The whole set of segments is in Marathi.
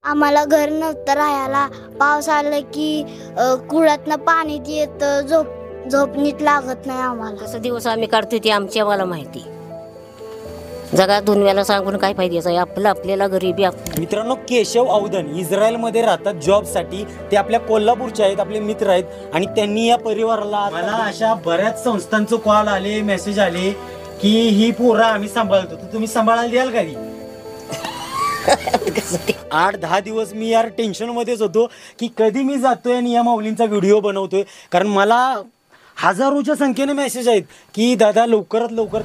आम्हाला घर नव्हतं राहायला. पाऊस आला की कुळातनं पाणी येतं, झोप नीट लागत नाही आम्हाला. कसं दिवस आम्ही काढतोय ते आम्हाला माहिती. जगात दुनियाला सांगून काय फायद्याचं आहे? आपल्याला गरिबी. मित्रांनो, केशव अवधन इस्रायलमध्ये राहतात जॉबसाठी. ते आपल्या कोल्हापूरचे आहेत, आपले मित्र आहेत आणि त्यांनी या परिवाराला, मला अशा बऱ्याच संस्थांचं कॉल आले, मेसेज आले की ही पोरं आम्ही सांभाळतो, तर तुम्ही सांभाळायला द्याल का? 8-10 दिवस मी यार टेन्शन मध्येच होतो की कधी मी जातोय आणि या माऊलींचा व्हिडिओ बनवतोय, कारण मला हजारोच्या संख्येने मेसेज आहेत की दादा लवकरात लवकर.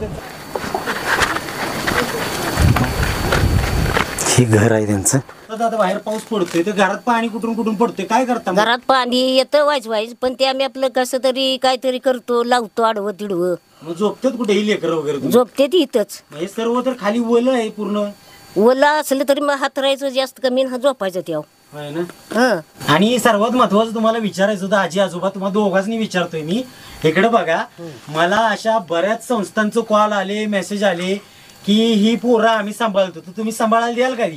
हे घर आहे त्यांचं. दादा बाहेर पाऊस पडतोय तर घरात पाणी कुठून पडतोय, काय करता? घरात पाणी येतं वाईच, पण ते आम्ही आपलं कसं तरी काहीतरी करतो, लावतो आडवं तिडवं. मग झोपतात कुठे ही लेकरं वगैरे? झोपते ती इथंच. हे सर्व तर खाली ओलं आहे पूर्ण. ओला असलं तरी मग हातरायचं जास्त कमी झोपायचं तेव्हा आहे ना. आणि सर्वात महत्वाचं तुम्हाला विचारायचं होतं, आजी आजोबा तुम्हाला दोघांनी विचारतोय मी. इकडे बघा, मला अशा बऱ्याच संस्थांचं कॉल आले, मेसेज आले की ही पोरं आम्ही सांभाळतो, तर तुम्ही सांभाळायला द्याल का?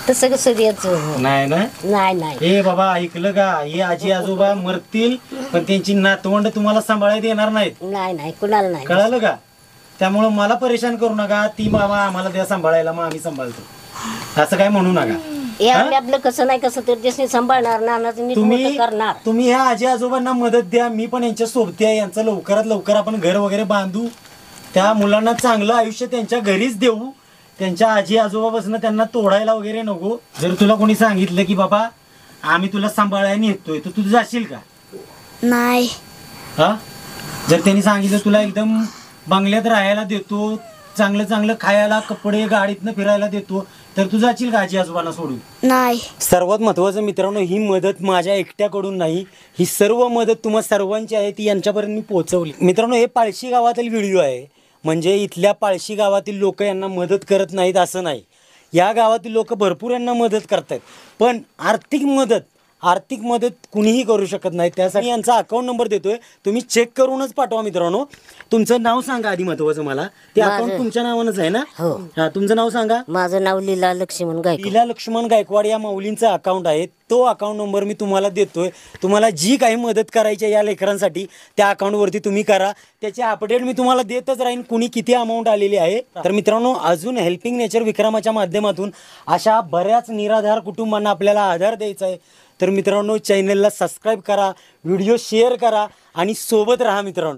तसं कसं द्यायचं? नाही ना. नाही. हे बाबा ऐकलं का? हे आजी आजोबा मरतील पण त्यांची नातवंड तुम्हाला सांभाळायला देणार नाहीत. नाही कुणाला नाही. कळालं का? त्यामुळं मला परेशान करू नका. ती बाबा आम्हाला द्या सांभाळायला, मग आम्ही सांभाळतो, असं काय म्हणू नका. आपलं कसं नाही कसं तर देश सांभाळणार ना, तुम्ही ह्या आजी आजोबांना मदत द्या. मी पण यांच्या सोबती आहे. यांचं लवकरात लवकर आपण घर वगैरे बांधू, त्या मुलांना चांगलं आयुष्य त्यांच्या घरीच देऊ. त्यांच्या आजी आजोबापासून त्यांना तोडायला वगैरे नको. जर तुला कोणी सांगितलं की बाबा आम्ही तुला सांभाळायला नेतोय, तर तू जाशील का? नाही. हा, जर त्यांनी सांगितलं तुला एकदम बंगल्यात राहायला देतो, चांगलं चांगलं खायला, कपडे, गाडीतनं फिरायला देतो, तर तू जाशील का आजी आजोबांना सोडून? नाही. सर्वात महत्वाचं मित्रांनो, ही मदत माझ्या एकट्याकडून नाही, ही सर्व मदत तुम्हा सर्वांची आहे, ती यांच्यापर्यंत मी पोहोचवली. मित्रांनो, हे पाळशी गावातील व्हिडिओ आहे. म्हणजे इथल्या पाळशी गावातील लोक यांना मदत करत नाहीत असं नाही. या गावातील लोक भरपूर यांना मदत करतात, पण आर्थिक मदत कुणीही करू शकत नाही. त्यासाठी यांचा अकाउंट नंबर देतोय, तुम्ही चेक करूनच पाठवा. मित्रांनो, तुमचं नाव सांगा आधी, महत्वाचं मला. ते अकाउंट तुमच्या नावानंच आहे ना? हो. हा, तुमचं नाव सांगा. माझं नाव लीला लक्ष्मण गायकवाड. लीला लक्ष्मण गायकवाड या माऊलींचं अकाउंट आहे. तो अकाउंट नंबर मी तुम्हाला देतोय. तुम्हाला जी काही मदत करायची आहे या लेकरांसाठी, त्या अकाउंटवरती तुम्ही करा. त्याचे अपडेट मी तुम्हाला देतच राहीन, कुणी किती अमाऊंट आलेली आहे. तर मित्रांनो, अजून हेल्पिंग नेचर विक्रमाच्या माध्यमातून अशा बऱ्याच निराधार कुटुंबांना आपल्याला आधार द्यायचा आहे. तर मित्रांनो, चॅनलला सबस्क्राईब करा, व्हिडिओ शेअर करा आणि सोबत राहा मित्रांनो.